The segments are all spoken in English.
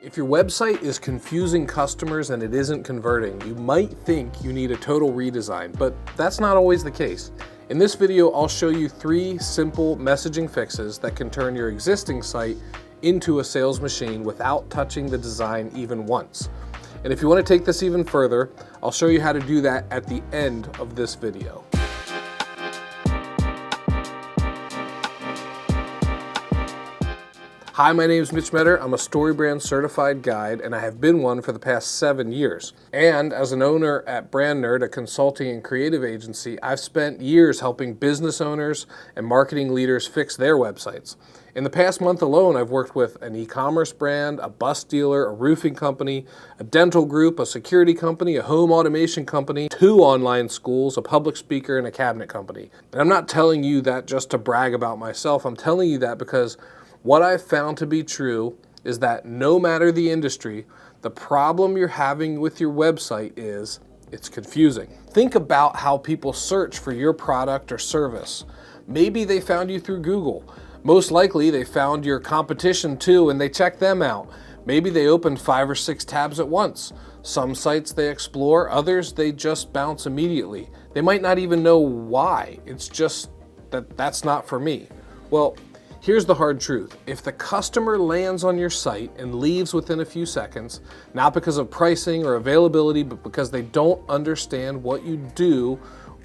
If your website is confusing customers and it isn't converting, you might think you need a total redesign, but that's not always the case. In this video, I'll show you 3 simple messaging fixes that can turn your existing site into a sales machine without touching the design even once. And if you want to take this even further, I'll show you how to do that at the end of this video. Hi, my name is Mitch Metter. I'm a StoryBrand certified guide, and I have been one for the past 7 years. And as an owner at Brand Nerd, a consulting and creative agency, I've spent years helping business owners and marketing leaders fix their websites. In the past month alone, I've worked with an e-commerce brand, a bus dealer, a roofing company, a dental group, a security company, a home automation company, 2 online schools, a public speaker, and a cabinet company. And I'm not telling you that just to brag about myself. I'm telling you that because what I've found to be true is that no matter the industry, the problem you're having with your website is it's confusing. Think about how people search for your product or service. Maybe they found you through Google. Most likely they found your competition too and they checked them out. Maybe they opened 5 or 6 tabs at once. Some sites they explore, others they just bounce immediately. They might not even know why. It's just that that's not for me. Well, here's the hard truth. If the customer lands on your site and leaves within a few seconds, not because of pricing or availability, but because they don't understand what you do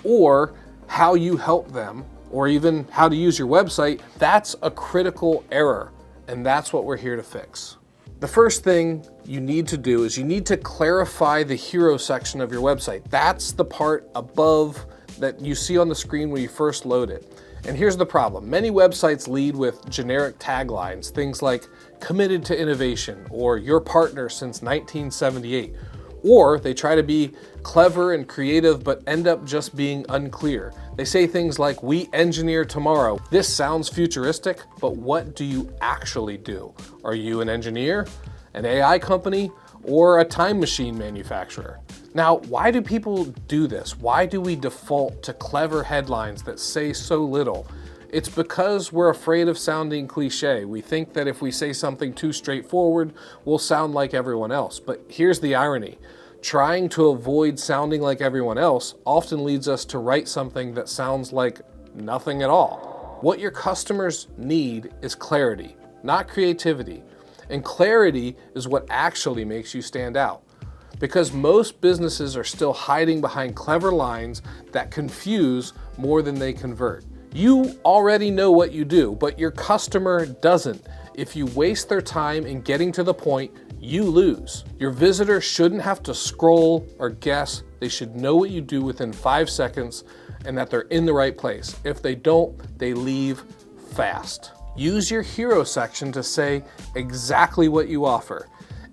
or how you help them, or even how to use your website, that's a critical error, and that's what we're here to fix. The first thing you need to do is you need to clarify the hero section of your website. That's the part above that you see on the screen when you first load it. And here's the problem. Many websites lead with generic taglines, things like committed to innovation or your partner since 1978. Or they try to be clever and creative but end up just being unclear. They say things like, we engineer tomorrow. This sounds futuristic, but what do you actually do? Are you an engineer, an AI company, or a time machine manufacturer? Now, why do people do this? Why do we default to clever headlines that say so little? It's because we're afraid of sounding cliche. We think that if we say something too straightforward, we'll sound like everyone else. But here's the irony. Trying to avoid sounding like everyone else often leads us to write something that sounds like nothing at all. What your customers need is clarity, not creativity. And clarity is what actually makes you stand out. Because most businesses are still hiding behind clever lines that confuse more than they convert. You already know what you do, but your customer doesn't. If you waste their time in getting to the point, you lose. Your visitor shouldn't have to scroll or guess. They should know what you do within 5 seconds and that they're in the right place. If they don't, they leave fast. Use your hero section to say exactly what you offer,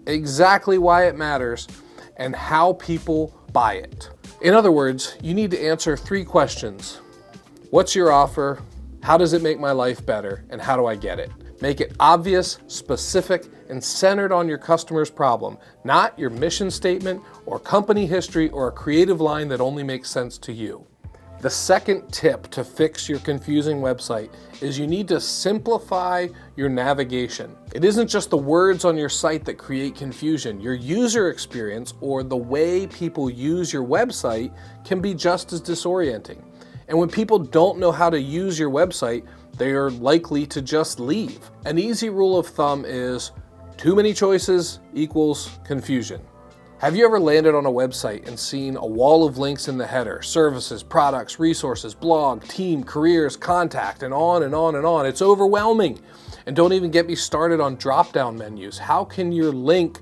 exactly why it matters, and how people buy it. In other words, you need to answer 3 questions. What's your offer? How does it make my life better? And how do I get it? Make it obvious, specific, and centered on your customer's problem, not your mission statement or company history or a creative line that only makes sense to you. The second tip to fix your confusing website is you need to simplify your navigation. It isn't just the words on your site that create confusion. Your user experience, or the way people use your website, can be just as disorienting. And when people don't know how to use your website, they are likely to just leave. An easy rule of thumb is too many choices equals confusion. Have you ever landed on a website and seen a wall of links in the header? Services, products, resources, blog, team, careers, contact, and on and on and on. It's overwhelming. And don't even get me started on drop-down menus. How can your link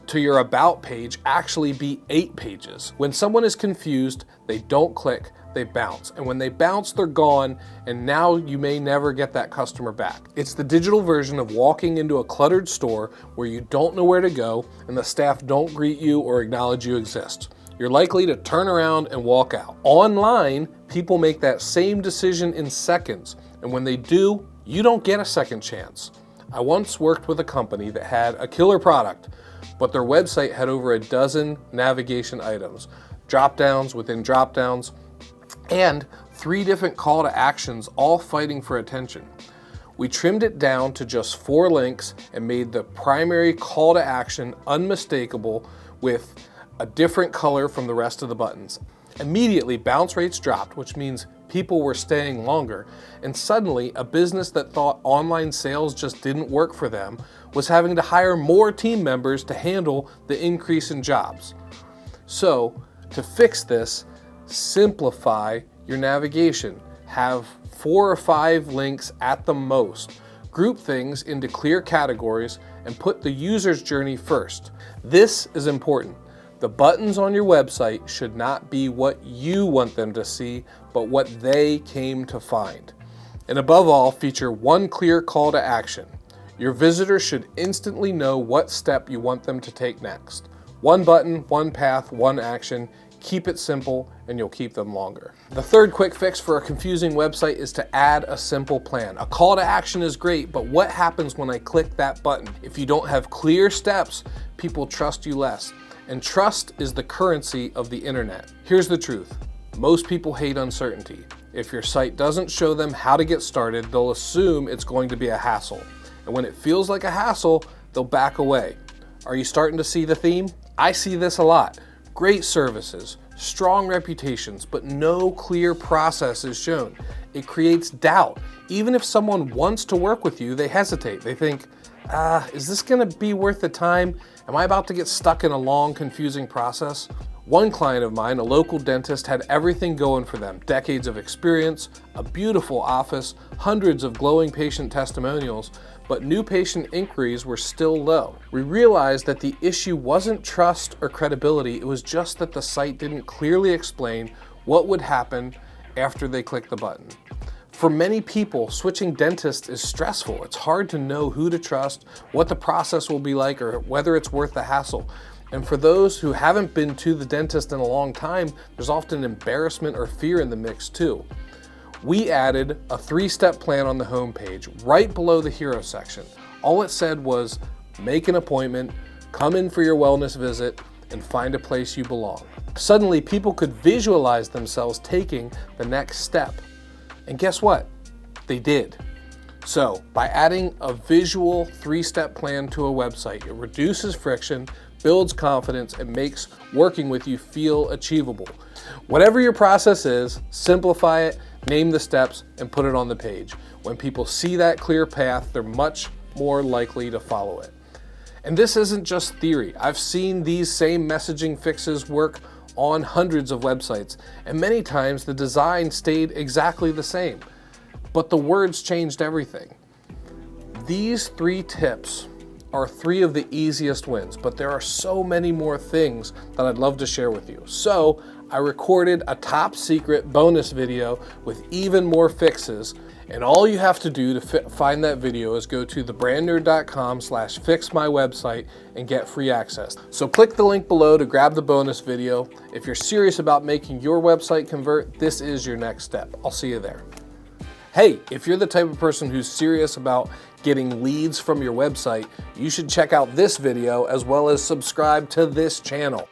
to your About page actually be 8 pages? When someone is confused, they don't click, they bounce. And when they bounce, they're gone, and now you may never get that customer back. It's the digital version of walking into a cluttered store where you don't know where to go and the staff don't greet you or acknowledge you exist. You're likely to turn around and walk out. Online, people make that same decision in seconds, and when they do, you don't get a second chance. I once worked with a company that had a killer product, but their website had over a dozen navigation items, drop-downs within drop-downs, and 3 different call to actions all fighting for attention. We trimmed it down to just 4 links and made the primary call to action unmistakable with a different color from the rest of the buttons. Immediately, bounce rates dropped, which means people were staying longer, and suddenly a business that thought online sales just didn't work for them was having to hire more team members to handle the increase in jobs. So, to fix this, simplify your navigation. Have 4 or 5 links at the most. Group things into clear categories and put the user's journey first. This is important. The buttons on your website should not be what you want them to see, but what they came to find. And above all, feature one clear call to action. Your visitors should instantly know what step you want them to take next. One button, one path, one action. Keep it simple and you'll keep them longer. The third quick fix for a confusing website is to add a simple plan. A call to action is great, but what happens when I click that button? If you don't have clear steps, people trust you less. And trust is the currency of the internet. Here's the truth. Most people hate uncertainty. If your site doesn't show them how to get started, they'll assume it's going to be a hassle. And when it feels like a hassle, they'll back away. Are you starting to see the theme? I see this a lot. Great services, strong reputations, but no clear process is shown. It creates doubt. Even if someone wants to work with you, they hesitate. They think, is this gonna be worth the time? Am I about to get stuck in a long, confusing process? One client of mine, a local dentist, had everything going for them. Decades of experience, a beautiful office, hundreds of glowing patient testimonials, but new patient inquiries were still low. We realized that the issue wasn't trust or credibility, it was just that the site didn't clearly explain what would happen after they clicked the button. For many people, switching dentists is stressful. It's hard to know who to trust, what the process will be like, or whether it's worth the hassle. And for those who haven't been to the dentist in a long time, there's often embarrassment or fear in the mix too. We added a 3-step plan on the homepage, right below the hero section. All it said was, make an appointment, come in for your wellness visit, and find a place you belong. Suddenly, people could visualize themselves taking the next step. And guess what? They did. So, by adding a visual 3-step plan to a website, it reduces friction, builds confidence, and makes working with you feel achievable. Whatever your process is, simplify it, name the steps, and put it on the page. When people see that clear path, they're much more likely to follow it. And this isn't just theory. I've seen these same messaging fixes work on hundreds of websites, and many times the design stayed exactly the same, but the words changed everything. These 3 tips are 3 of the easiest wins, but there are so many more things that I'd love to share with you. So I recorded a top secret bonus video with even more fixes, and all you have to do to find that video is go to thebrandnerd.com/fixmywebsite and get free access. So click the link below to grab the bonus video. If you're serious about making your website convert, this is your next step. I'll see you there. Hey, if you're the type of person who's serious about getting leads from your website, you should check out this video as well as subscribe to this channel.